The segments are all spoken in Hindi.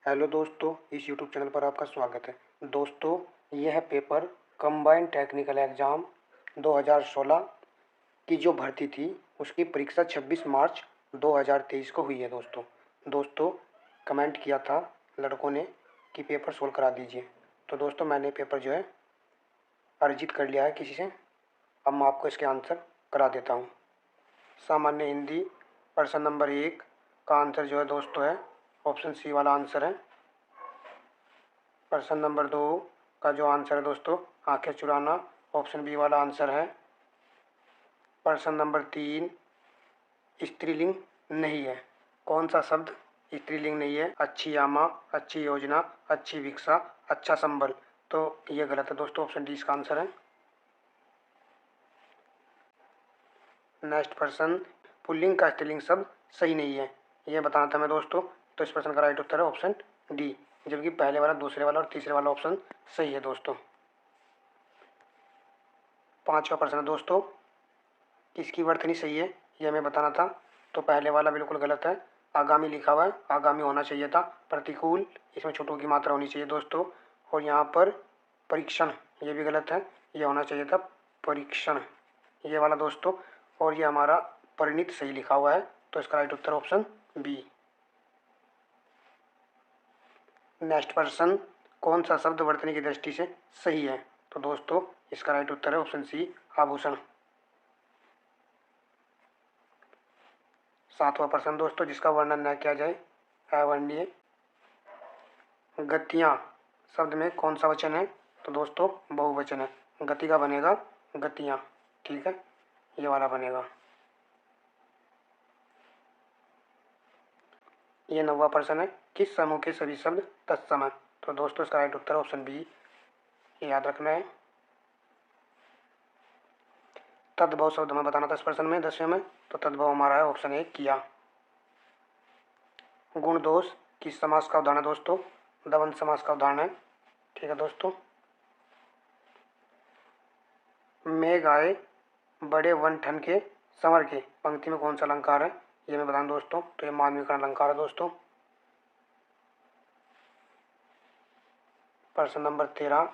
हेलो दोस्तों, इस यूट्यूब चैनल पर आपका स्वागत है। दोस्तों, यह पेपर कंबाइंड टेक्निकल एग्ज़ाम 2016 की जो भर्ती थी उसकी परीक्षा 26 मार्च 2023 को हुई है। दोस्तों कमेंट किया था लड़कों ने कि पेपर सोल्व करा दीजिए। तो दोस्तों मैंने पेपर जो है अर्जित कर लिया है किसी से। अब मैं आपको इसके आंसर करा देता हूँ। सामान्य हिंदी प्रश्न नंबर 1 का आंसर जो है दोस्तों है ऑप्शन सी वाला आंसर है। प्रश्न नंबर 2 का जो आंसर है दोस्तों आंखें चुराना, ऑप्शन बी वाला आंसर है। प्रश्न नंबर 3 स्त्रीलिंग नहीं है। कौन सा शब्द स्त्रीलिंग नहीं है? अच्छी आमा, अच्छी योजना, अच्छी भिक्षा, अच्छा संबल। तो ये गलत है दोस्तों, ऑप्शन डी इसका आंसर है। नेक्स्ट प्रश्न, पुल्लिंग का स्त्रीलिंग शब्द सही नहीं है, ये बताना था मैं दोस्तों। तो इस प्रश्न का राइट उत्तर है ऑप्शन डी, जबकि पहले वाला, दूसरे वाला और तीसरे वाला ऑप्शन सही है दोस्तों। पांचवा प्रश्न दोस्तों, किसकी वर्तनी सही है यह हमें बताना था। तो पहले वाला बिल्कुल गलत है, आगामी लिखा हुआ है, आगामी होना चाहिए था। प्रतिकूल, इसमें छोटों की मात्रा होनी चाहिए दोस्तों। और यहाँ पर परीक्षण, ये भी गलत है, ये होना चाहिए था परीक्षण, ये वाला दोस्तों। और ये हमारा परिणित सही लिखा हुआ है, तो इसका राइट उत्तर ऑप्शन बी। नेक्स्ट प्रश्न, कौन सा शब्द वर्तनी की दृष्टि से सही है? तो दोस्तों इसका राइट उत्तर है ऑप्शन सी, आभूषण। सातवां प्रश्न दोस्तों, जिसका वर्णन न किया जाए अवर्णनीय। गतियाँ शब्द में कौन सा वचन है? तो दोस्तों बहुवचन है, गति का बनेगा गतियाँ, ठीक है, ये वाला बनेगा। ये नौवां प्रश्न है, किस समूह के सभी शब्द तत्सम है? तो दोस्तों इसका राइट उत्तर ऑप्शन बी, ये याद रखना है। तद्भव शब्द हमें बताना था इस प्रश्न में 10वें में, तो तद्भव हमारा है ऑप्शन ए, किया। गुण दोष किस समास का उदाहरण है दोस्तों? दवंद समास का उदाहरण है, ठीक है दोस्तों। मेघ आए बड़े वन ठन के संवर के, पंक्ति में कौन सा अलंकार है ये मैं बताऊं दोस्तों। तो ये मानवीकरण अलंकार है दोस्तों। प्रश्न नंबर 13,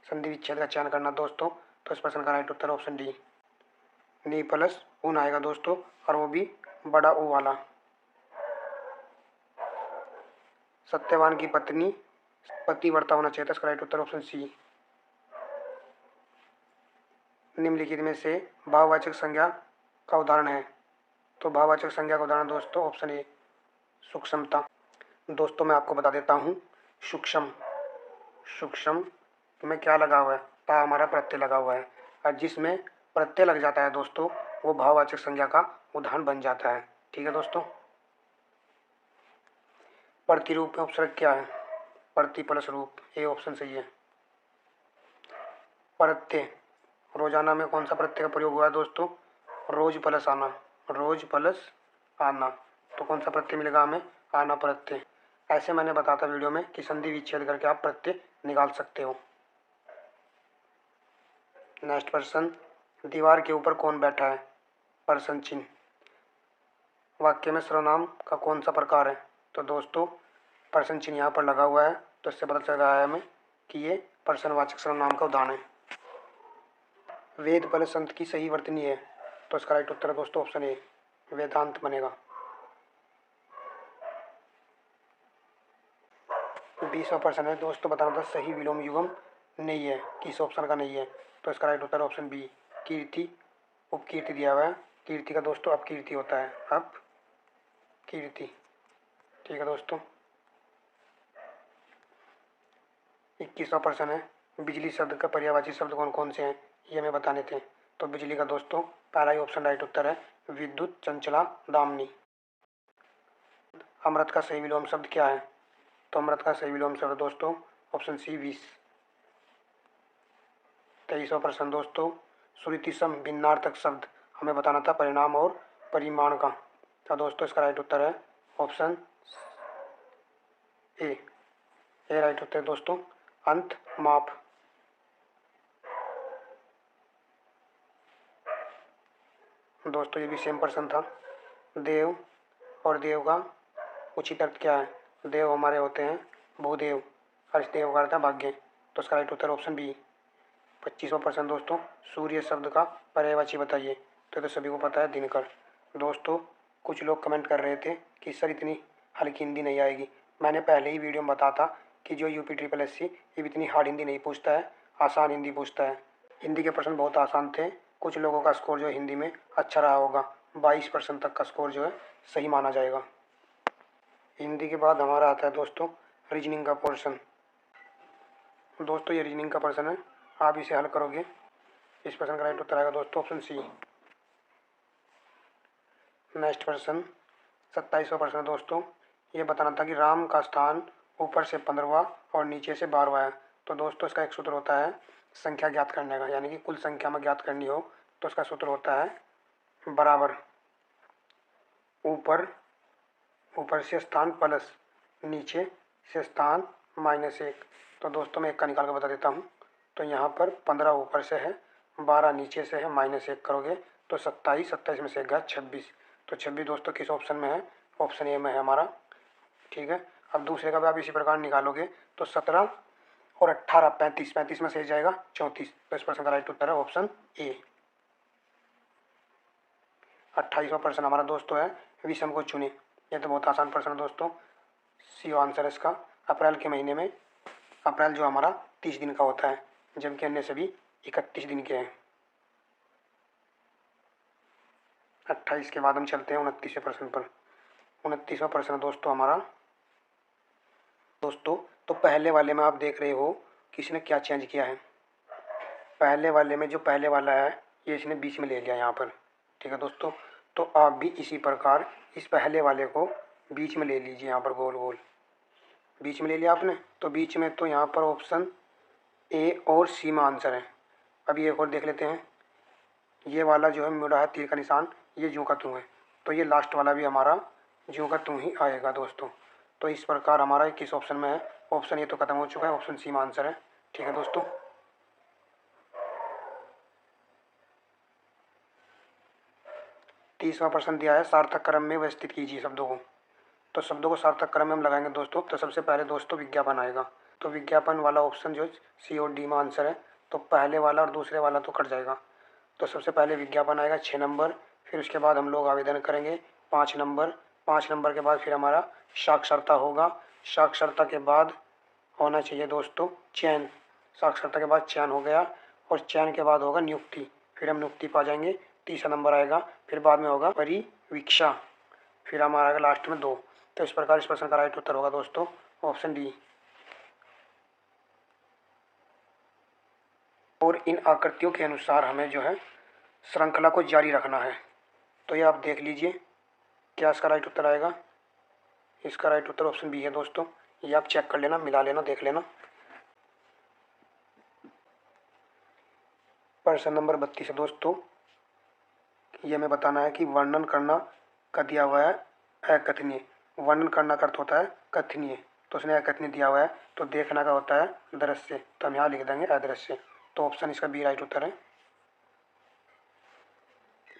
संधि विच्छेद का चयन करना दोस्तों। तो इस प्रश्न का राइट उत्तर ऑप्शन डी, नी प्लस ऊन आएगा दोस्तों, और वो भी बड़ा ऊ वाला। सत्यवान की पत्नी पतिव्रता होना चाहिए था, इसका राइट उत्तर ऑप्शन सी। निम्नलिखित में से भाववाचक संज्ञा का उदाहरण है। तो भाववाचक संज्ञा का उदाहरण दोस्तों ऑप्शन ए, सूक्ष्मता। दोस्तों मैं आपको बता देता हूँ, सूक्ष्म, सूक्ष्म में क्या लगा हुआ है? ता हमारा प्रत्यय लगा हुआ है, और जिसमें प्रत्यय लग जाता है दोस्तों वो भाववाचक संज्ञा का उदाहरण बन जाता है, ठीक है दोस्तों। प्रतिरूप में उपसर्ग क्या है? प्रति प्लस रूप, ये ऑप्शन सही है। प्रत्यय, रोजाना में कौन सा प्रत्यय का प्रयोग हुआ है दोस्तों? रोज प्लस आना, रोज प्लस आना। तो कौन सा प्रत्यय मिलेगा हमें? आना प्रत्यय। ऐसे मैंने बताया था वीडियो में कि संधि विच्छेद करके आप प्रत्यय निकाल सकते हो। नेक्स्ट प्रश्न, दीवार के ऊपर कौन बैठा है? प्रश्न चिन्ह। वाक्य में सर्वनाम का कौन सा प्रकार है? तो दोस्तों प्रश्न चिन्ह यहाँ पर लगा हुआ है, तो इससे पता चल रहा है हमें कि ये प्रश्नवाचक सर्वनाम का उदाहरण है। वेद प्लस संत की सही वर्तनी है, तो इसका राइट उत्तर है दोस्तों ऑप्शन ए, वेदांत बनेगा। 20वां प्रश्न है दोस्तों, बताना था सही विलोम युगम नहीं है, किस ऑप्शन का नहीं है? तो इसका राइट उत्तर ऑप्शन बी, कीर्ति। उपकीर्ति दिया हुआ है, कीर्ति का दोस्तों अपकीर्ति होता है, अपकीर्ति, ठीक है दोस्तों। 21वां प्रश्न है, बिजली शब्द का पर्यायवाची शब्द कौन कौन से हैं ये हमें बताने थे। तो बिजली का दोस्तों पहला ही ऑप्शन राइट उत्तर है, विद्युत चंचला दामिनी। अमृत का सही विलोम शब्द क्या है? तो अमृत का सही विलोम शब्द दोस्तों ऑप्शन सी, विष। 23वां प्रश्न दोस्तों, श्रुतिसम भिन्नार्थक शब्द हमें बताना था परिणाम और परिमाण का। तो दोस्तों इसका राइट उत्तर है ऑप्शन ए, राइट उत्तर है दोस्तों, अंत माप। दोस्तों ये भी सेम प्रश्न था। देव और देव का उचित अर्थ क्या है? देव हमारे होते हैं भूदेव, हर्षदेव का अर्थ है भाग्य। तो इसका राइट उत्तर ऑप्शन बी। 25वां प्रश्न दोस्तों, सूर्य शब्द का पर्यायवाची बताइए। तो ये तो सभी को पता है, दिनकर। दोस्तों कुछ लोग कमेंट कर रहे थे कि सर इतनी हल्की हिंदी नहीं आएगी। मैंने पहले ही वीडियो में बताया था कि जो यूपी ट्रिपल एस सी ये इतनी हार्ड हिंदी नहीं पूछता है, आसान हिंदी पूछता है। हिंदी के प्रश्न बहुत आसान थे। कुछ लोगों का स्कोर जो है हिंदी में अच्छा रहा होगा। 22% तक का स्कोर जो है सही माना जाएगा। हिंदी के बाद हमारा आता है दोस्तों रीजनिंग का पोर्शन। दोस्तों ये रीजनिंग का प्रश्न है, आप इसे हल करोगे। इस प्रश्न का राइट उत्तर आएगा दोस्तों ऑप्शन सी। नेक्स्ट प्रश्न 27वां प्रश्न दोस्तों, ये बताना था कि राम का स्थान ऊपर से 15वां और नीचे से 12वां है। तो दोस्तों इसका एक सूत्र होता है संख्या ज्ञात करने का, यानी कि कुल संख्या में ज्ञात करनी हो तो इसका सूत्र होता है बराबर ऊपर ऊपर से स्थान प्लस नीचे से स्थान -1। तो दोस्तों मैं एक का निकाल कर बता देता हूँ। तो यहाँ पर 15 ऊपर से है, 12 नीचे से है, -1 करोगे तो 27, 27 में से 1 गया 26। तो 26 दोस्तों किस ऑप्शन में है? ऑप्शन ए में है हमारा। ठीक है, अब दूसरे का भी आप इसी प्रकार निकालोगे तो 17 और 18 35, 35 में से जाएगा 34। तो इस प्रश्न का राइट उत्तर है ऑप्शन ए। 28वां प्रश्न हमारा दोस्तों है विषम को चुने। ये तो बहुत आसान प्रश्न है दोस्तों, सी आंसर इसका। अप्रैल के महीने में अप्रैल जो हमारा 30 दिन का होता है, जबकि अन्य सभी 31 दिन के हैं। 28 के बाद हम चलते हैं 29वें प्रश्न पर। 29वां प्रश्न दोस्तों हमारा। दोस्तों तो पहले वाले में आप देख रहे हो कि इसने क्या चेंज किया है। पहले वाले में जो पहले वाला है ये इसने बीच में ले लिया यहाँ पर। ठीक है दोस्तों, तो आप भी इसी प्रकार इस पहले वाले को बीच में ले लीजिए। यहाँ पर गोल गोल बीच में ले लिया आपने, तो बीच में तो यहाँ पर ऑप्शन ए और सी में आंसर है। अभी एक और देख लेते हैं। ये वाला जो है मुड़ा है तीर का निशान, ये जू का तू है, तो ये लास्ट वाला भी हमारा जू का तू ही आएगा दोस्तों। तो इस प्रकार हमारा किस ऑप्शन में है? ऑप्शन ए तो खत्म हो चुका है, ऑप्शन सी में आंसर है। ठीक है दोस्तों, 30वां प्रश्न दिया है सार्थक क्रम में व्यवस्थित कीजिए शब्दों को। तो शब्दों को सार्थक क्रम में हम लगाएंगे दोस्तों। तो सबसे पहले दोस्तों विज्ञापन आएगा, तो विज्ञापन वाला ऑप्शन जो सी और डी में आंसर है। तो पहले वाला और दूसरे वाला तो कट जाएगा। तो सबसे पहले विज्ञापन आएगा 6 नंबर, फिर उसके बाद हम लोग आवेदन करेंगे 5 नंबर, 5 नंबर के बाद फिर हमारा साक्षरता होगा। साक्षरता के बाद होना चाहिए दोस्तों चयन। साक्षरता के बाद चयन हो गया, और चयन के बाद होगा नियुक्ति, फिर हम नियुक्ति पा जाएंगे। तीसरा नंबर आएगा, फिर बाद में होगा परिवीक्षा, फिर हमारा आएगा लास्ट में 2। तो इस प्रकार इस प्रश्न का राइट उत्तर होगा दोस्तों ऑप्शन डी। और इन आकृतियों के अनुसार हमें जो है श्रृंखला को जारी रखना है। तो ये आप देख लीजिए क्या इसका राइट उत्तर आएगा। इसका राइट उत्तर ऑप्शन बी है दोस्तों। ये आप चेक कर लेना, मिला लेना, देख लेना। प्रश्न नंबर 32 है दोस्तों, ये हमें बताना है कि वर्णन करना का दिया हुआ है अकथनीय। वर्णन करना का अर्थ होता है कथनीय, तो उसने अकथनीय दिया हुआ है। तो देखना का होता है दृश्य, तो हम यहाँ लिख देंगे अदृश्य। तो ऑप्शन इसका बी राइट उत्तर है।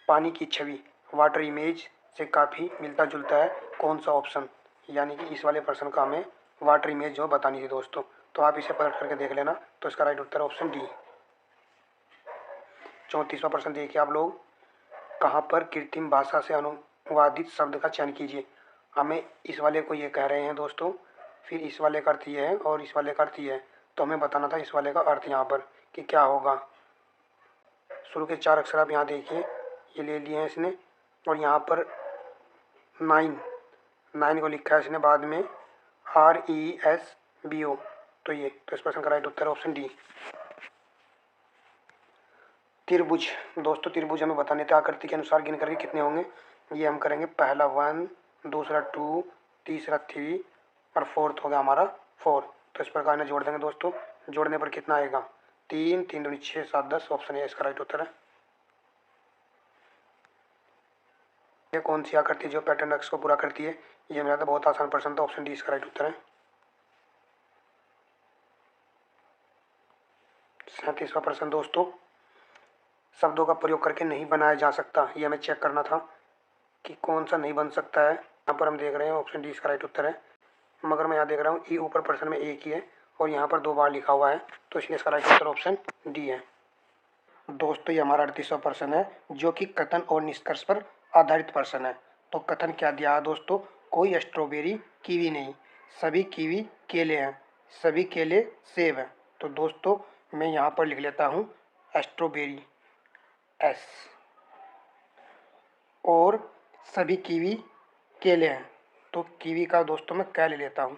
पानी की छवि वाटर इमेज से काफ़ी मिलता जुलता है, कौन सा ऑप्शन? यानी कि इस वाले प्रश्न का हमें वाटर इमेज जो बतानी थी दोस्तों। तो आप इसे पलट करके देख लेना। तो इसका राइट उत्तर ऑप्शन डी। 34वां प्रश्न देखिए आप लोग, कहाँ पर कृत्रिम भाषा से अनुवादित शब्द का चयन कीजिए। हमें इस वाले को ये कह रहे हैं दोस्तों, फिर इस वाले का अर्थ ये है और इस वाले का अर्थ ये है। तो हमें बताना था इस वाले का अर्थ यहाँ पर कि क्या होगा। शुरू के 4 अक्षर आप यहाँ देखिए, ये ले लिए हैं इसने, और यहाँ पर 9 को लिखा है इसने बाद में RESBO। तो ये, तो इस प्रश्न का राइट उत्तर ऑप्शन डी। त्रिभुज दोस्तों, त्रिभुज हमें बताने थे आकृति के अनुसार गिन करके कितने होंगे। ये हम करेंगे, पहला 1, दूसरा 2, तीसरा 3 और फोर्थ होगा हमारा 4। तो इस प्रकार इन्हें जोड़ देंगे दोस्तों। जोड़ने पर कितना आएगा? 3, 3 दूनी 6, 7, 10। ऑप्शन ए इसका राइट उत्तर है। ये कौन सी आकृति जो पैटर्न एक्स को पूरा करती है? ये मेरा तो बहुत आसान प्रश्न था, ऑप्शन डी इसका राइट उत्तर है। 37वां प्रश्न दोस्तों, शब्दों का प्रयोग करके नहीं बनाया जा सकता, ये हमें चेक करना था कि कौन सा नहीं बन सकता है। यहाँ पर हम देख रहे हैं ऑप्शन डी इसका राइट उत्तर है। मगर मैं यहाँ देख रहा हूँ ई ऊपर प्रश्न में एक ही है और यहाँ पर 2 बार लिखा हुआ है, तो इसलिए इसका राइट आंसर ऑप्शन डी है। दोस्तों ये हमारा 38वां प्रश्न है, जो कि कथन और निष्कर्ष पर आधारित प्रश्न है। तो कथन क्या दिया है दोस्तों, कोई स्ट्रॉबेरी कीवी नहीं, सभी कीवी केले हैं, सभी केले सेब हैं। तो दोस्तों मैं यहाँ पर लिख लेता हूँ स्ट्रॉबेरी एस, और सभी कीवी केले हैं, तो कीवी का दोस्तों मैं क्या ले लेता हूँ,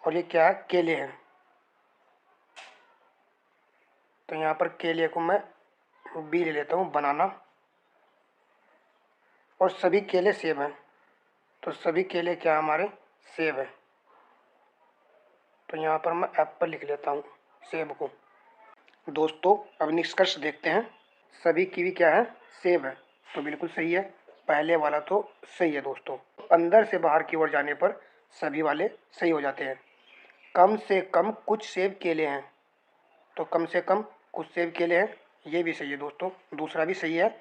और ये क्या है, केले हैं। तो यहाँ पर केले को मैं बी ले लेता हूँ, बनाना, और सभी केले सेब हैं, तो सभी केले क्या हमारे सेब हैं। तो यहाँ पर मैं एप्पल लिख लेता हूँ सेब को। दोस्तों अब निष्कर्ष देखते हैं, सभी कीवी क्या है, सेब है, तो बिल्कुल सही है, पहले वाला तो सही है दोस्तों। अंदर से बाहर की ओर जाने पर सभी वाले सही हो जाते हैं। कम से कम कुछ सेब केले हैं, तो कम से कम कुछ सेब केले हैं, ये भी सही है दोस्तों, दूसरा भी सही है।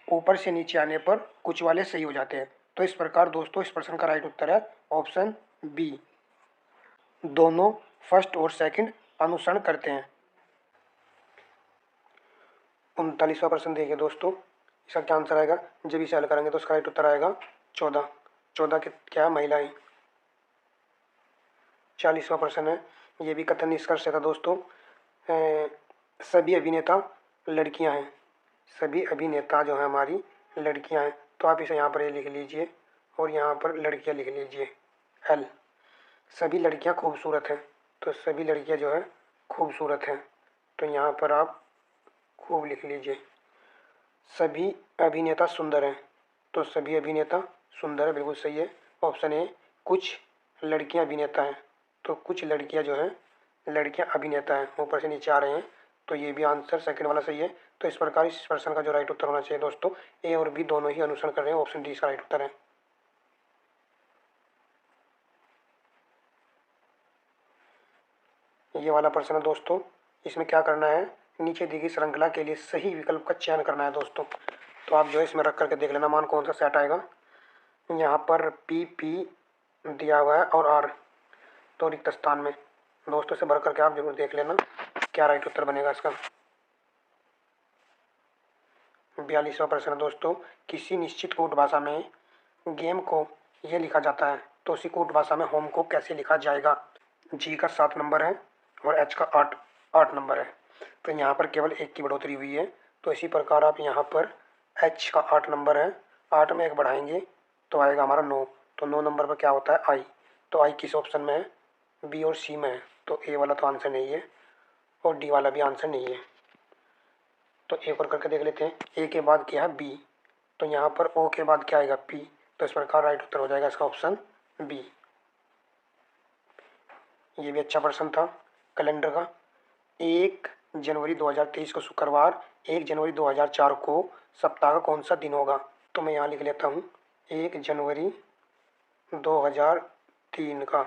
ऊपर से नीचे आने पर कुछ वाले सही हो जाते हैं। तो इस प्रकार दोस्तों इस प्रश्न का राइट उत्तर है ऑप्शन बी, दोनों फर्स्ट और सेकंड अनुसरण करते हैं। 39वां प्रश्न देखिए दोस्तों, इसका क्या आंसर आएगा, जब इसे हल करेंगे तो इसका राइट उत्तर आएगा 14। 14 के क्या, महिलाएं। 40वां प्रश्न है, ये भी कथन निष्कर्ष था दोस्तों, सभी अभिनेता लड़कियां हैं, सभी अभिनेता जो है हमारी लड़कियां हैं। तो आप इसे यहाँ पर ये लिख लीजिए और यहाँ पर लड़कियां लिख लीजिए एल। सभी लड़कियां खूबसूरत हैं, तो सभी लड़कियां जो है खूबसूरत हैं, तो यहाँ पर आप खूब लिख लीजिए। सभी अभिनेता सुंदर हैं, तो सभी अभिनेता सुंदर है, बिल्कुल सही है, ऑप्शन ए। कुछ लड़कियां अभिनेता हैं, तो कुछ लड़कियां जो हैं लड़कियां अभिनेता हैं, ऊपर से नीचे आ रहे हैं, तो ये भी आंसर सेकंड वाला सही है। तो इस प्रकार इस प्रश्न का जो राइट उत्तर होना चाहिए दोस्तों, ए और बी दोनों ही अनुसरण कर रहे हैं, ऑप्शन डी इसका राइट उत्तर है। ये वाला प्रश्न है दोस्तों, इसमें क्या करना है, नीचे दी गई श्रृंखला के लिए सही विकल्प का चयन करना है दोस्तों। तो आप जो है इसमें रख करके देख लेना, मान कौन सा सेट आएगा। यहाँ पर पी पी दिया हुआ है और आर, तो रिक्त स्थान में दोस्तों से भर करके आप जरूर देख लेना क्या राइट उत्तर बनेगा इसका। 42वां प्रश्न है दोस्तों, किसी निश्चित कूट भाषा में गेम को यह लिखा जाता है, तो उसी कूट भाषा में होम को कैसे लिखा जाएगा। जी का 7 नंबर है और एच का 8 नंबर है, तो यहाँ पर केवल 1 की बढ़ोतरी हुई है। तो इसी प्रकार आप यहाँ पर एच का 8 नंबर है, 8 में 1 बढ़ाएंगे तो आएगा हमारा 9, तो 9 नंबर पर क्या होता है, आई। तो आई किस ऑप्शन में है, बी और सी में है, तो ए वाला तो आंसर नहीं है और डी वाला भी आंसर नहीं है। तो एक और करके देख लेते हैं, ए के बाद क्या है, बी, तो यहाँ पर ओ के बाद क्या आएगा, पी, तो इस प्रकार राइट उत्तर हो जाएगा इसका ऑप्शन बी। ये भी अच्छा प्रश्न था कैलेंडर का। 1 जनवरी 2023 को शुक्रवार, 1 जनवरी 2004 को सप्ताह का कौन सा दिन होगा। तो मैं यहाँ लिख लेता हूँ 1 जनवरी 2003 का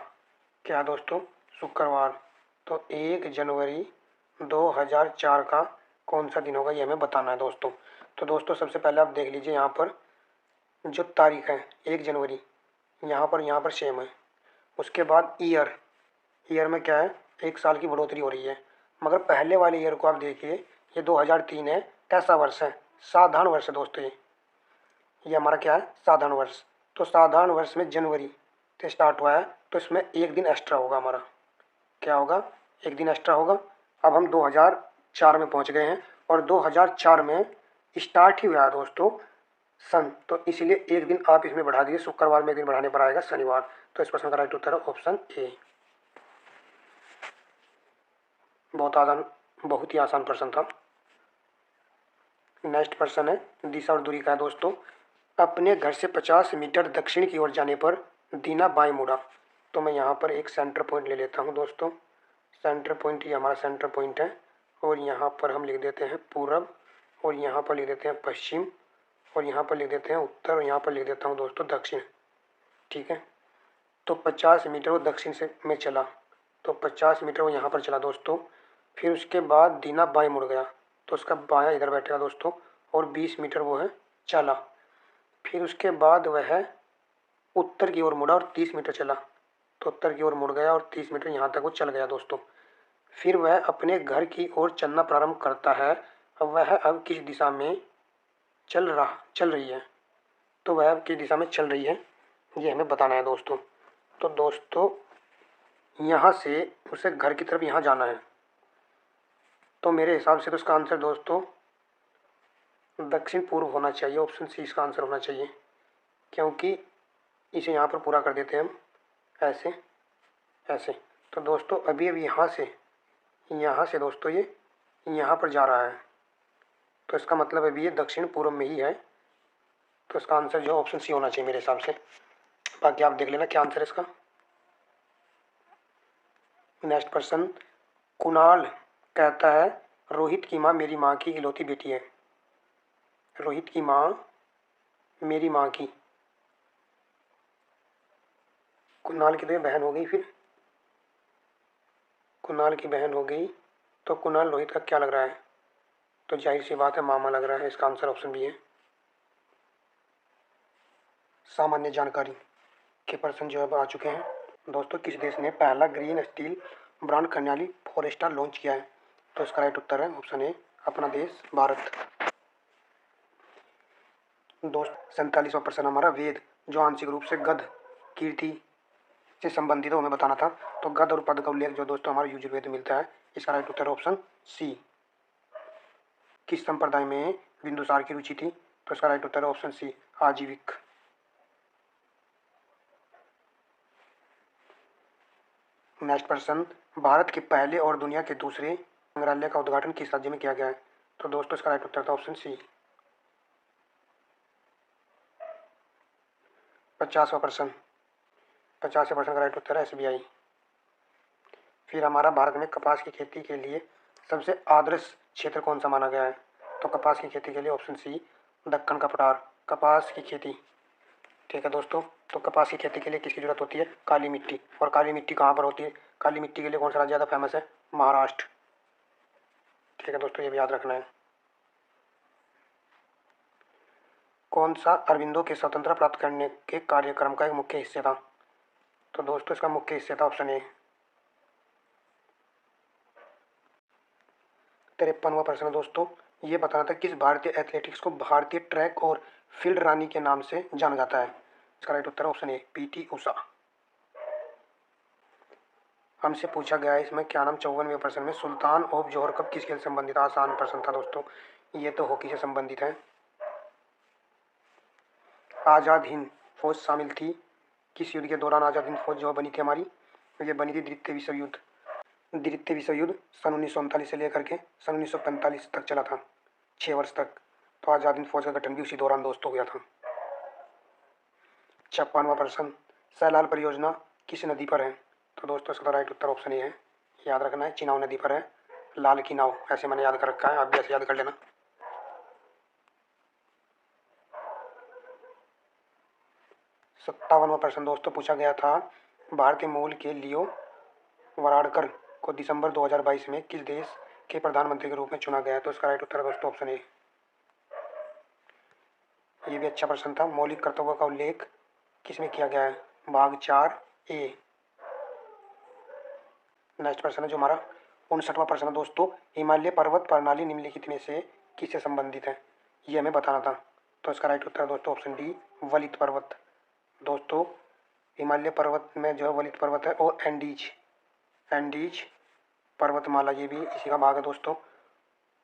क्या दोस्तों, शुक्रवार। तो 1 जनवरी 2004 का कौन सा दिन होगा ये हमें बताना है दोस्तों। तो दोस्तों सबसे पहले आप देख लीजिए, यहाँ पर जो तारीख है 1 जनवरी, यहाँ पर सेम है। उसके बाद ईयर, ईयर में क्या है, 1 साल की बढ़ोतरी हो रही है, मगर पहले वाले ईयर को आप देखिए, ये 2003 है, कैसा वर्ष है, साधारण वर्ष है दोस्तों। ये हमारा क्या है, साधारण वर्ष। तो साधारण वर्ष में जनवरी से स्टार्ट हुआ है, तो इसमें 1 दिन एक्स्ट्रा होगा हमारा, क्या होगा, 1 दिन एक्स्ट्रा होगा। अब हम 2004 में पहुंच गए हैं और 2004 में स्टार्ट ही हुआ है दोस्तों सन, तो इसलिए 1 दिन आप इसमें बढ़ा दीजिए, शुक्रवार में 1 दिन बढ़ाने पर आएगा शनिवार। तो इस प्रश्न का राइट उत्तर है ऑप्शन ए। बहुत ही आसान प्रश्न था। नेक्स्ट प्रश्न है दिशा और दूरी का है दोस्तों। अपने घर से 50 मीटर दक्षिण की ओर जाने पर दीना बाएं मुड़ा। तो मैं यहाँ पर एक सेंटर पॉइंट ले लेता हूँ दोस्तों, सेंटर पॉइंट ये हमारा सेंटर पॉइंट है, और यहाँ पर हम लिख देते हैं पूरब, और यहाँ पर लिख देते हैं पश्चिम, और यहाँ पर लिख देते हैं उत्तर, और यहाँ पर लिख देता हूँ दोस्तों दक्षिण। ठीक है, तो 50 मीटर वो दक्षिण से में चला, तो 50 मीटर वो यहाँ पर चला दोस्तों। फिर उसके बाद दीना बाएं मुड़ गया, तो उसका बायां इधर बैठेगा दोस्तों, और 20 मीटर वो है चला। फिर उसके बाद वह उत्तर की ओर मुड़ा और 30 मीटर चला। तो उत्तर की ओर मुड़ गया और 30 मीटर यहाँ तक वो चल गया दोस्तों। फिर वह अपने घर की ओर चलना प्रारंभ करता है। वह अब किस दिशा में चल रही है। तो वह अब किस दिशा में चल रही है ये हमें बताना है दोस्तों। तो दोस्तों यहाँ से उसे घर की तरफ यहाँ जाना है। तो मेरे हिसाब से तो इसका आंसर दोस्तों दक्षिण पूर्व होना चाहिए। ऑप्शन सी इसका आंसर होना चाहिए, क्योंकि इसे यहाँ पर पूरा कर देते हैं हम ऐसे ऐसे। तो दोस्तों अभी अभी यहाँ से दोस्तों ये यहाँ पर जा रहा है। तो इसका मतलब अभी ये दक्षिण पूर्व में ही है। तो इसका आंसर जो ऑप्शन सी होना चाहिए मेरे हिसाब से। बाकी आप देख लेना क्या आंसर है इसका। नेक्स्ट पर्सन कुणाल कहता है रोहित की माँ मेरी माँ की इकलौती बेटी है। रोहित की माँ मेरी माँ की। कुणाल की तो ये बहन हो गई। फिर कुणाल की बहन हो गई तो कुणाल रोहित का क्या लग रहा है। तो जाहिर सी बात है मामा लग रहा है। इसका आंसर ऑप्शन बी है। सामान्य जानकारी के पर्सन जो अब आ चुके हैं दोस्तों। किस देश ने पहला ग्रीन स्टील ब्रांड करने वाली फॉरेस्टर लॉन्च किया है। तो इसका राइट उत्तर है ऑप्शन ए अपना देश भारत। दोस्त 47वां प्रश्न हमारा वेद जो आंशिक रूप से गद्य कीर्ति से संबंधित हो हमें बताना था। तो गद्य और पद का उल्लेख जो दोस्तों हमारे यजुर्वेद में मिलता है। इसका राइट उत्तर ऑप्शन सी। किस संप्रदाय में बिंदुसार की रुचि थी। तो इसका राइट उत्तर है option C आजीविक। Next person Bharat के पहले और दुनिया के दूसरे संग्रहालय का उद्घाटन किस राज्य में किया गया है। तो दोस्तों इसका राइट उत्तर था ऑप्शन सी। 50वां प्रश्न 50वें प्रश्न का राइट उत्तर है SBI। फिर हमारा भारत में कपास की खेती के लिए सबसे आदर्श क्षेत्र कौन सा माना गया है। तो कपास की खेती के लिए ऑप्शन सी दक्कन का पठार। कपास की खेती ठीक है दोस्तों। तो कपास की खेती के लिए किसकी जरूरत होती है। काली मिट्टी। और काली मिट्टी कहाँ पर होती है। काली मिट्टी के लिए कौन सा राज्य ज़्यादा फेमस है। महाराष्ट्र। ठीक है दोस्तों ये भी याद रखना है। कौन सा अरविंदो के स्वतंत्रता प्राप्त करने के कार्यक्रम का एक मुख्य हिस्सा था। तो दोस्तों इसका मुख्य हिस्सा था ऑप्शन ए। 53वां प्रश्न दोस्तों ये बताना था किस भारतीय एथलेटिक्स को भारतीय ट्रैक और फील्ड रानी के नाम से जाना जाता है। इसका right Uttar option A PT Usha. हमसे पूछा गया है इसमें क्या नाम 54वें प्रश्न में सुल्तान ऑफ जोहर कप किस खेल से संबंधित। आसान प्रश्न था दोस्तों। ये तो हॉकी से संबंधित है। आज़ाद हिंद फौज शामिल थी किस युद्ध के दौरान। आज़ाद हिंद फौज जो बनी थी हमारी ये बनी थी द्वितीय विश्व युद्ध। द्वितीय विश्व युद्ध सन 1939 से लेकर के सन 1945 तक चला था 6 वर्ष तक। तो आज़ाद हिंद फौज का गठन भी उसी दौरान दोस्तों हुआ था। 56वां प्रश्न सैलाल परियोजना किस नदी पर है। तो दोस्तों इसका राइट उत्तर ऑप्शन ए है। याद रखना है चिनाव नदी पर है। लाल की नाव ऐसे मैंने याद कर रखा है। आप भी ऐसे याद कर लेना। 57वां प्रश्न दोस्तों पूछा गया था भारतीय मूल के लियो वराडकर को दिसंबर 2022 में किस देश के प्रधानमंत्री के रूप में चुना गया है। तो इसका राइट उत्तर है दोस्तों ऑप्शन ए। ये भी अच्छा प्रश्न था। मौलिक कर्तव्यों का उल्लेख किसमें किया गया है। भाग 4A। नेक्स्ट प्रश्न है जो हमारा 59वां प्रश्न दोस्तों हिमालय पर्वत प्रणाली निम्नलिखित में से किससे संबंधित है ये हमें बताना था। तो इसका राइट उत्तर है दोस्तों ऑप्शन डी वलित पर्वत। दोस्तों हिमालय पर्वत में जो है वलित पर्वत है और एंडीज पर्वतमाला ये भी इसी का भाग है दोस्तों।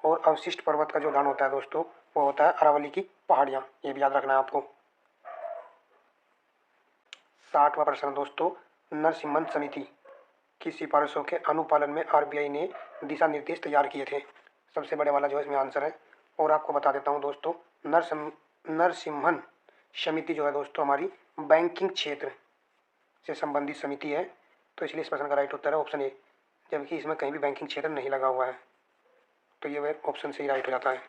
और अवशिष्ट पर्वत का जो उदाहरण होता है दोस्तों वो होता है अरावली की पहाड़ियाँ। ये भी याद रखना है आपको। 60वां प्रश्न दोस्तों नरसिम्हन समिति की सिफारिशों के अनुपालन में RBI ने दिशा निर्देश तैयार किए थे। सबसे बड़े वाला जो है इसमें आंसर है। और आपको बता देता हूँ दोस्तों नरसिम्हन समिति जो है दोस्तों हमारी बैंकिंग क्षेत्र से संबंधित समिति है। तो इसलिए इस प्रश्न का राइट उत्तर है ऑप्शन ए। जबकि इसमें कहीं भी बैंकिंग क्षेत्र नहीं लगा हुआ है। तो ये ऑप्शन से ही राइट हो जाता है।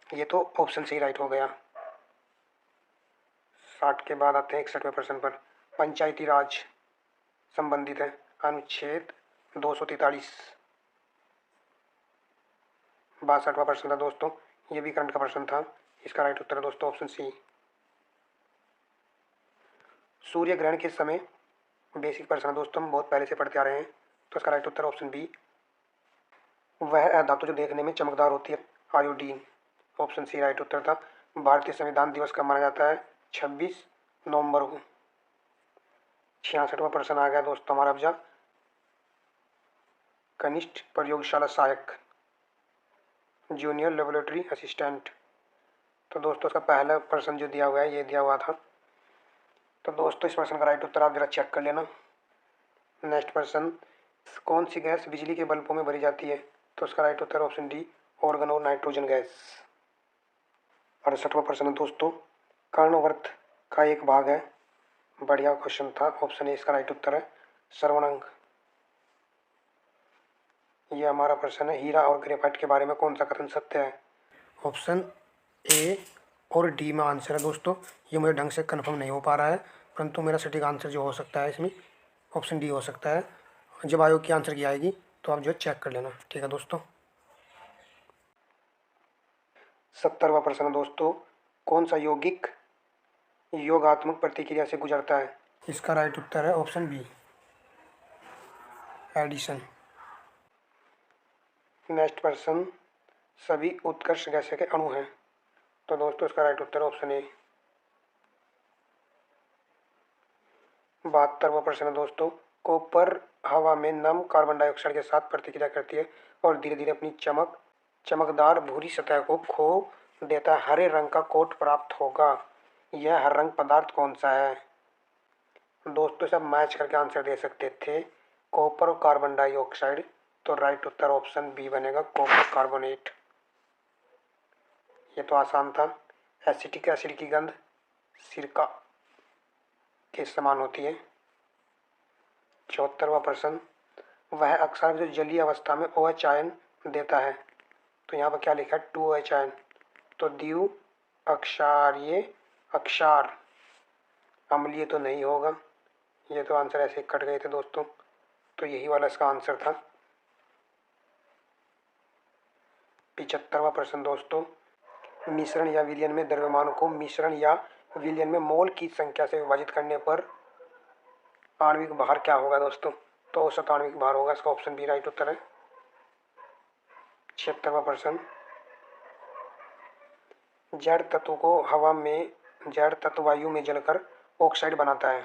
ये तो ऑप्शन से ही राइट हो गया। 60 के बाद आते हैं 61वें प्रश्न पर। पंचायती राज संबंधित है अनुच्छेद 243। 62वां प्रश्न था दोस्तों ये भी करंट का प्रश्न था। इसका राइट उत्तर है दोस्तों ऑप्शन सी। सूर्य ग्रहण के समय, बेसिक प्रश्न है दोस्तों, हम बहुत पहले से पढ़ते आ रहे हैं। तो इसका राइट उत्तर ऑप्शन बी, वह धातु जो देखने में चमकदार होती है, आयोडीन। ऑप्शन सी राइट उत्तर था। भारतीय संविधान दिवस कब मनाया जाता है? 26 नवंबर को। 66वां प्रश्न आ गया दोस्तों हमारा। अब कनिष्ठ प्रयोगशाला सहायक, जूनियर लेबोरेटरी असिस्टेंट। तो दोस्तों इसका पहला प्रश्न जो दिया हुआ है ये दिया हुआ था। तो दोस्तों इस प्रश्न का राइट उत्तर आप जरा चेक कर लेना। नेक्स्ट प्रश्न, कौन सी गैस बिजली के बल्बों में भरी जाती है? तो इसका राइट उत्तर ऑप्शन डी, ऑर्गन और नाइट्रोजन गैस। 68वां प्रश्न दोस्तों, कर्णवृत्त का एक भाग है। बढ़िया क्वेश्चन था। ऑप्शन ए इसका राइट उत्तर है, श्रवणांग। यह हमारा प्रश्न है, हीरा और ग्रेफाइट के बारे में कौन सा कथन सत्य है? ऑप्शन ए और डी में आंसर है दोस्तों। ये मुझे ढंग से कंफर्म नहीं हो पा रहा है, परंतु मेरा सटीक आंसर जो हो सकता है इसमें ऑप्शन डी हो सकता है। जब आयोग की आंसर की आएगी तो आप जो है चेक कर लेना, ठीक है दोस्तों। 70वां प्रश्न दोस्तों, कौन सा यौगिक योगात्मक प्रतिक्रिया से गुजरता है? इसका राइट उत्तर है ऑप्शन बी, एडिशन। नेक्स्ट प्रश्न, सभी उत्कर्ष गैसें के अणु हैं। तो दोस्तों इसका राइट उत्तर ऑप्शन ए। 72वां प्रश्न दोस्तों, कॉपर हवा में नम कार्बन डाइऑक्साइड के साथ प्रतिक्रिया करती है और धीरे धीरे अपनी चमकदार भूरी सतह को खो देता है, हरे रंग का कोट प्राप्त होगा। यह हर रंग पदार्थ कौन सा है? दोस्तों सब मैच करके आंसर दे सकते थे, कॉपर और कार्बन डाइऑक्साइड। तो राइट उत्तर ऑप्शन बी बनेगा, कॉपर कार्बोनेट। ये तो आसान था। एसिटिक एसिड की गंध सिरका के समान होती है। 74वां प्रश्न, वह अक्षर जो जलीय अवस्था में OH आयन देता है। तो यहाँ पर क्या लिखा है? 2OH ion. तो द्विव अक्षारीय अक्षार, अम्लीय तो नहीं होगा। ये तो आंसर ऐसे ही कट गए थे दोस्तों, तो यही वाला इसका आंसर था। 75वां प्रश्न दोस्तों, मिश्रण या विलयन में द्रव्यमान को मिश्रण या विलयन में मोल की संख्या से विभाजित करने पर आणविक भार क्या होगा दोस्तों? तो औसत आणविक भार होगा। इसका ऑप्शन बी राइट उत्तर है। 76वां प्रश्न, जड़ तत्व को जड़ तत्व वायु में जलकर ऑक्साइड बनाता है।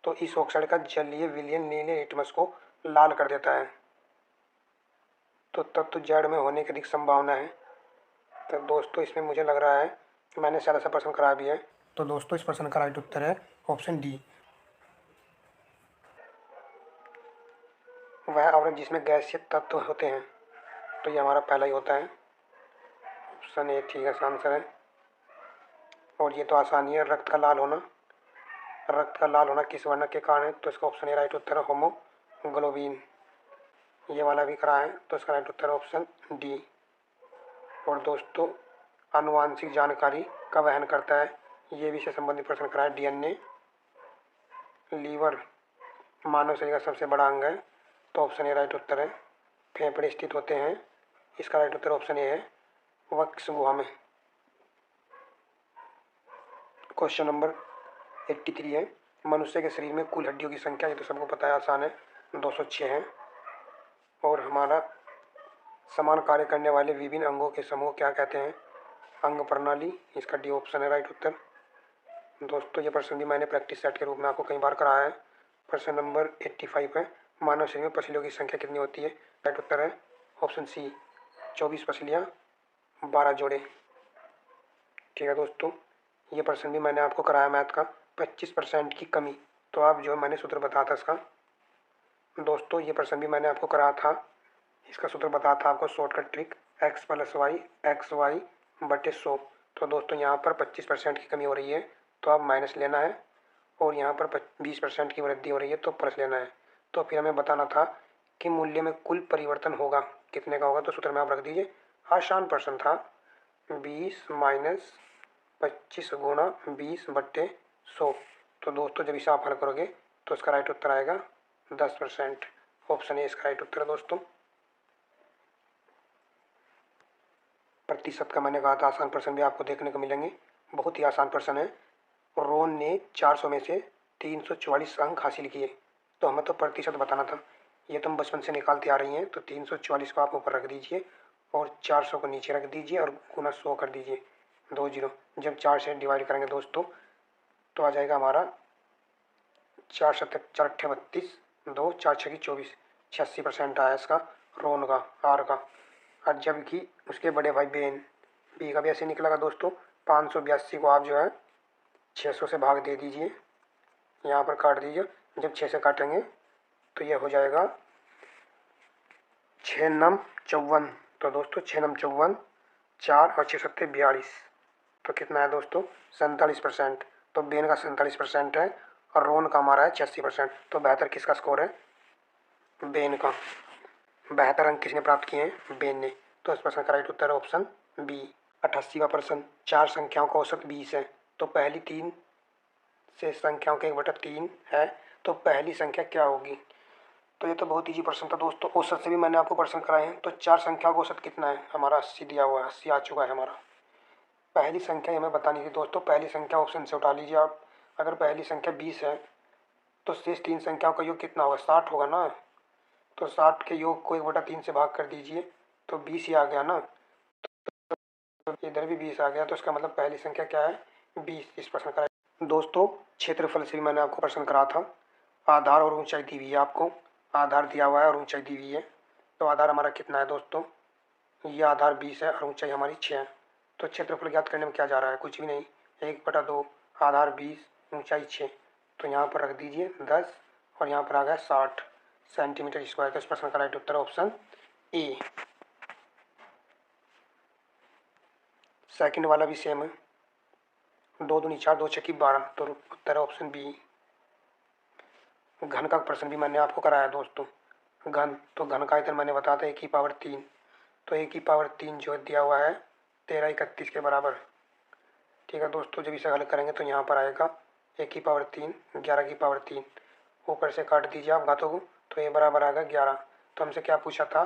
तो इस ऑक्साइड का जलीय विलयन नीले लिटमस को लाल कर देता है। तो तत्व जड़ में होने की अधिक संभावना है। तो दोस्तों इसमें मुझे लग रहा है मैंने शायद ऐसा प्रश्न करा भी है। तो दोस्तों इस प्रश्न का राइट उत्तर है ऑप्शन डी, वह आवरण जिसमें गैसीय तत्व होते हैं। तो ये हमारा पहला ही होता है, ऑप्शन ए ठीक है आंसर है। और ये तो आसानी है, रक्त का लाल होना। रक्त का लाल होना किस वर्णक के कारण है? तो इसका ऑप्शन ए राइट उत्तर है, होमोग्लोबिन। ये वाला भी करा है, तो इसका राइट उत्तर ऑप्शन डी। और दोस्तों आनुवांशिक जानकारी का वहन करता है, ये भी से संबंधित प्रश्न करा है। DNA, लीवर मानव शरीर का सबसे बड़ा अंग है। तो ऑप्शन ए राइट उत्तर है। फेफड़े स्थित होते हैं। इसका राइट उत्तर ऑप्शन ए है, वक्ष गुहा में। क्वेश्चन नंबर 83 है, मनुष्य के शरीर में कुल हड्डियों की संख्या, ये तो सबको पता है, आसान है, 206 है। और हमारा समान कार्य करने वाले विभिन्न अंगों के समूह क्या कहते हैं? अंग प्रणाली। इसका डी ऑप्शन है राइट उत्तर। दोस्तों ये प्रश्न भी मैंने प्रैक्टिस सेट के रूप में आपको कई बार कराया है। प्रश्न नंबर 85 है, मानव शरीर में पसलियों की संख्या कितनी होती है? राइट उत्तर है ऑप्शन सी, 24 पसलियाँ 12 जोड़े। ठीक है दोस्तों, ये प्रश्न भी मैंने आपको कराया मैथ का, 25% की कमी। तो आप जो मैंने सूत्र बताया था इसका। दोस्तों ये प्रश्न भी मैंने आपको कराया था, इसका सूत्र बताया था आपको, shortcut trick, x + y xy बटे 100। तो दोस्तों यहाँ पर 25% की कमी हो रही है तो आप माइनस लेना है, और यहाँ पर 20% की वृद्धि हो रही है तो प्लस लेना है। तो फिर हमें बताना था कि मूल्य में कुल परिवर्तन होगा कितने का होगा। तो सूत्र में आप रख दीजिए, आसान प्रश्न था, 20 - 25 गुणा 20 बट्टे 100। तो दोस्तों जब इसे आप हल करोगे तो इसका राइट उत्तर आएगा 10%। ऑप्शन ए इसका राइट उत्तर है दोस्तों। प्रतिशत का मैंने कहा था, आसान प्रश्न भी आपको देखने को मिलेंगे, बहुत ही आसान प्रश्न है। रोहन ने 400 में से 344 अंक हासिल किए। तो हमें तो प्रतिशत बताना था, ये तो हम बचपन से निकालते आ रही हैं। तो 344 को आप ऊपर रख दीजिए और 400 को नीचे रख दीजिए और गुना 100 कर दीजिए, 2 जीरो। जब 4 से डिवाइड करेंगे दोस्तों तो आ जाएगा हमारा 4 सत्तर 4 अट्ठे 32, 2 4 छः की 24, 86% आया इसका रोहन का, आर का। और जबकि उसके बड़े भाई बी का भी ऐसे निकलेगा दोस्तों। 582 को आप जो है 600 से भाग दे दीजिए, यहाँ पर काट दीजिए। जब 6 से काटेंगे तो ये हो जाएगा 6 नम 54। तो दोस्तों 6 नम 54, 4 और 6 सत्ते 42। तो कितना है दोस्तों? 47%। तो बेन का 47% है और रोहन का हमारा है 86%। तो बेहतर किसका स्कोर है? बेन का। 72 अंक किसने प्राप्त किए हैं? बेन ने। तो इस प्रश्न का राइट उत्तर है ऑप्शन बी। 88वां प्रश्न, 4 संख्याओं का औसत 20 है, तो पहली 3 से संख्याओं के 1/3 है, तो पहली संख्या क्या होगी? तो ये तो बहुत ईजी प्रश्न था दोस्तों। औसत से भी मैंने आपको प्रश्न कराए हैं। तो 4 संख्याओं का औसत कितना है? हमारा 80 दिया हुआ है, 80 आ चुका है हमारा। पहली संख्या हमें बतानी थी दोस्तों। पहली संख्या ऑप्शन से उठा लीजिए आप। अगर पहली संख्या 20 है तो शेष 3 संख्याओं का योग कितना होगा? 60 होगा ना। तो 60 के योग को 1/3 से भाग कर दीजिए तो 20 ही आ गया ना। तो इधर भी 20 आ गया। तो इसका मतलब पहली संख्या क्या है? 20। इस प्रश्न का दोस्तों क्षेत्रफल से भी मैंने आपको प्रश्न करा था। आधार और ऊंचाई दी हुई है आपको। आधार दिया हुआ है और ऊंचाई दी हुई है। तो आधार हमारा कितना है दोस्तों? ये आधार 20 है और ऊंचाई हमारी 6 है। तो क्षेत्रफल ज्ञात करने में क्या जा रहा है? कुछ भी नहीं। 1/2, आधार 20, ऊंचाई 6। तो यहाँ पर रख दीजिए 10 और यहाँ पर आ गया 60 सेंटीमीटर स्क्वायर। तो इस प्रश्न का right Uttar option A. Second वाला भी सेम है। 2 दूनी 4, 2 छक्की 12। तो उत्तर है ऑप्शन बी। घन का प्रश्न भी मैंने आपको कराया दोस्तों। घन, तो घन का आयतन मैंने बताया था 1/3। तो 1/3 जो दिया हुआ है 1331 के बराबर। ठीक है दोस्तों, जब इसे हल करेंगे तो यहाँ पर आएगा 1/3, 11/3। ऊपर से काट दीजिए आप घातों को, तो ये बराबर आएगा 11। तो हमसे क्या पूछा था?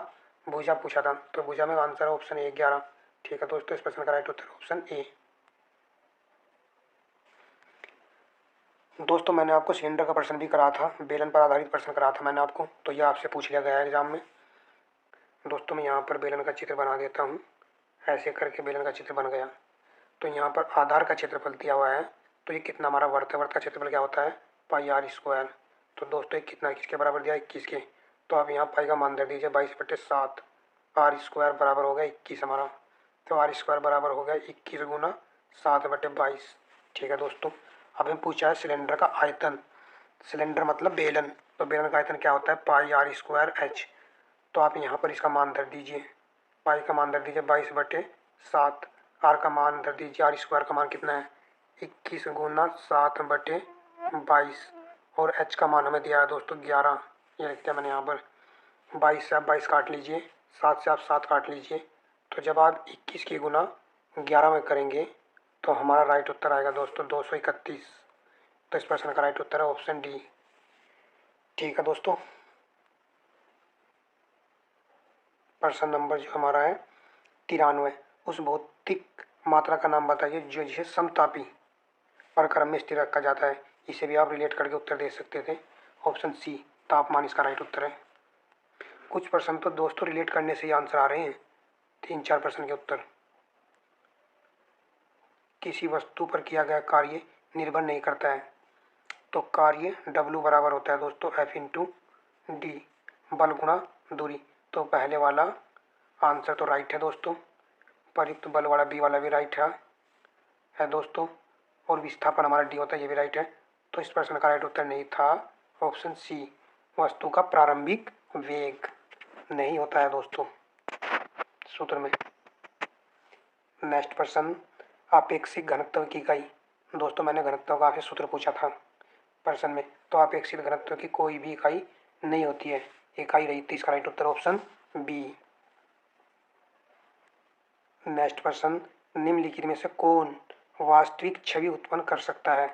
भुजा पूछा था। तो भुजा में आंसर है ऑप्शन ए, 11। ठीक है दोस्तों, इस प्रश्न का राइट उत्तर ऑप्शन ए। दोस्तों मैंने आपको सिलेंडर का प्रश्न भी करा था, बेलन पर आधारित प्रश्न करा था मैंने आपको। तो यह आपसे पूछ लिया गया है एग्जाम में। दोस्तों मैं यहाँ पर बेलन का चित्र बना देता हूँ। ऐसे करके बेलन का चित्र बन गया। तो यहाँ पर आधार का क्षेत्रफल दिया हुआ है। तो ये कितना हमारा वर्त है? वर्त का क्षेत्रफल क्या होता है? पाई आर स्क्वायर। तो दोस्तों ये कितना, किसके बराबर दिया? 21 के। तो आप यहाँ पाई का मान दे दीजिए 22/7। आर स्क्वायर बराबर हो गया 21 हमारा। तो आर स्क्वायर बराबर हो गया 21 गुना 7/22। ठीक है दोस्तों, अब हमें पूछा है सिलेंडर का आयतन। सिलेंडर मतलब बेलन। तो बेलन का आयतन क्या होता है? पाई आर स्क्वायर एच। तो आप यहाँ पर इसका मान धर दीजिए। पाई का मान धर दीजिए 22/7। आर का मान धर दीजिए, आर स्क्वायर का मान कितना है? 21 गुना 7/22। और एच का मान हमें दिया है दोस्तों 11। ये लिख दिया मैंने यहाँ पर। 22 से आप 22 काट लीजिए, 7 से आप 7 काट लीजिए। तो जब आप 21 की गुना 11 में करेंगे तो हमारा राइट उत्तर आएगा दोस्तों 231। तो इस प्रश्न का राइट उत्तर है ऑप्शन डी। ठीक है दोस्तों, प्रश्न नंबर जो हमारा है 93। उस भौतिक मात्रा का नाम बताइए जो जिसे समतापी प्रक्रम में स्थिर रखा जाता है। इसे भी आप रिलेट करके उत्तर दे सकते थे। ऑप्शन सी, तापमान इसका राइट उत्तर है। कुछ प्रश्न तो दोस्तों रिलेट करने से ही आंसर आ रहे हैं। 3-4 प्रश्न के उत्तर। किसी वस्तु पर किया गया कार्य निर्भर नहीं करता है। तो कार्य W बराबर होता है दोस्तों F/D, बल गुणा दूरी। तो पहले वाला आंसर तो राइट है दोस्तों। प्रयुक्त बल वाला बी वाला भी राइट है दोस्तों। और विस्थापन हमारा डी होता है, ये भी राइट है। तो इस प्रश्न का राइट उत्तर नहीं था ऑप्शन सी, वस्तु का प्रारंभिक वेग नहीं होता है दोस्तों सूत्र में। नेक्स्ट प्रश्न, आपेक्षिक घनत्व की इकाई। दोस्तों मैंने घनत्व का आपसे सूत्र पूछा था प्रश्न में। तो आपेक्षिक घनत्व की कोई भी इकाई नहीं होती है, इकाई रही थी। इसका राइट उत्तर ऑप्शन बी। नेक्स्ट प्रश्न, निम्नलिखित में से कौन वास्तविक छवि उत्पन्न कर सकता है?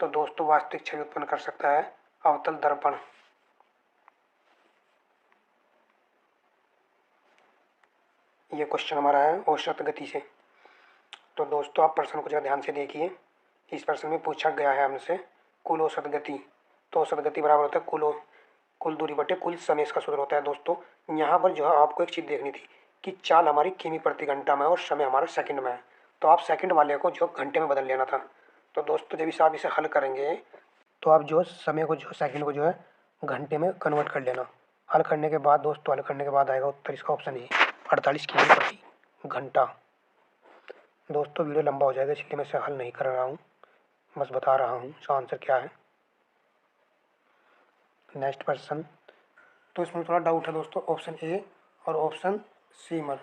तो दोस्तों वास्तविक छवि उत्पन्न कर सकता है अवतल दर्पण। ये क्वेश्चन हमारा है औसत गति से। तो दोस्तों आप प्रश्न को जरा ध्यान से देखिए। इस प्रश्न में पूछा गया है हमसे कुल औसत गति। तो औसत गति बराबर होता है कुल दूरी बटे कुल समय। इसका सूत्र होता है दोस्तों। यहाँ पर जो है आपको एक चीज़ देखनी थी कि चाल हमारी किमी प्रति घंटा में और समय हमारा सेकंड में है। तो आप सेकंड वाले को जो घंटे में बदल लेना था। तो दोस्तों जब आप इसे हल करेंगे तो आप जो समय को जो सेकंड को जो है घंटे में कन्वर्ट कर लेना। हल करने के बाद दोस्तों आएगा उत्तर इसका ऑप्शन ए 48 किमी प्रति घंटा। दोस्तों वीडियो लंबा हो जाएगा इसलिए मैं इसे हल नहीं कर रहा हूँ, बस बता रहा हूँ इसका आंसर क्या है। Next question. तो इसमें थोड़ा डाउट है दोस्तों ऑप्शन ए और ऑप्शन सी में।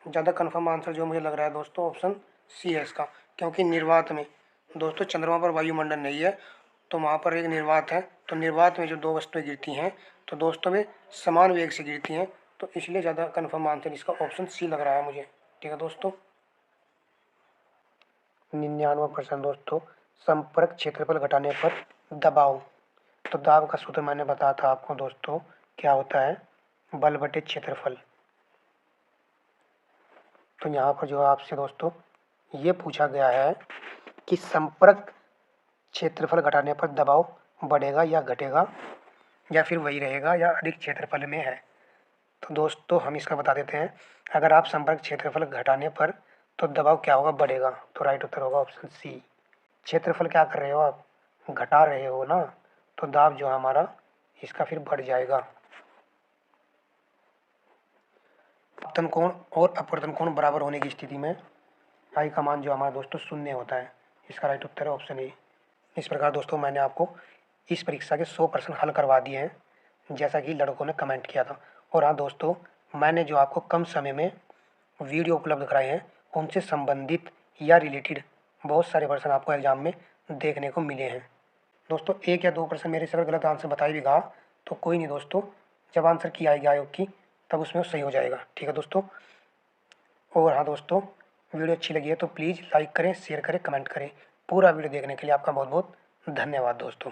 ज़्यादा कन्फर्म आंसर जो मुझे लग रहा है दोस्तों ऑप्शन सी है इसका, क्योंकि निर्वात में दोस्तों चंद्रमा पर वायुमंडल नहीं है तो वहाँ पर एक निर्वात है। तो निर्वात में जो दो वस्तुएं गिरती हैं तो दोस्तों वे समान वेग से गिरती हैं। तो इसलिए ज़्यादा कन्फर्म आंसर इसका ऑप्शन सी लग रहा है मुझे। ठीक है दोस्तों। 99% दोस्तों संपर्क क्षेत्रफल घटाने पर दबाव। तो दाब का सूत्र मैंने बताया था आपको दोस्तों क्या होता है, बल बटे क्षेत्रफल। तो यहाँ पर जो आपसे दोस्तों ये पूछा गया है कि संपर्क क्षेत्रफल घटाने पर दबाव बढ़ेगा या घटेगा या फिर वही रहेगा या अधिक क्षेत्रफल में है। तो दोस्तों हम इसका बता देते हैं। अगर आप संपर्क क्षेत्रफल घटाने पर तो दबाव क्या होगा, बढ़ेगा। तो राइट उत्तर होगा ऑप्शन सी। क्षेत्रफल क्या कर रहे हो आप, घटा रहे हो ना, तो दाब जो हमारा इसका फिर बढ़ जाएगा। अपतन कोण और अपवर्तन कोण बराबर होने की स्थिति में आई का मान जो हमारा दोस्तों शून्य होता है। इसका राइट उत्तर है ऑप्शन ए। इस प्रकार दोस्तों मैंने आपको इस परीक्षा के 100 प्रश्न हल करवा दिए हैं जैसा कि लड़कों ने कमेंट किया था। और हाँ दोस्तों मैंने जो आपको कम समय में वीडियो उपलब्ध कराए हैं उनसे संबंधित या रिलेटेड बहुत सारे प्रश्न आपको एग्जाम में देखने को मिले हैं। दोस्तों 1 या 2 प्रश्न मेरे से अगर गलत आंसर बताई भी गया तो कोई नहीं दोस्तों, जब आंसर की आएगी आयोग की तब उसमें वो सही हो जाएगा। ठीक है दोस्तों। और हाँ दोस्तों वीडियो अच्छी लगी है तो प्लीज़ लाइक करें, शेयर करें, कमेंट करें। पूरा वीडियो देखने के लिए आपका बहुत बहुत धन्यवाद दोस्तों।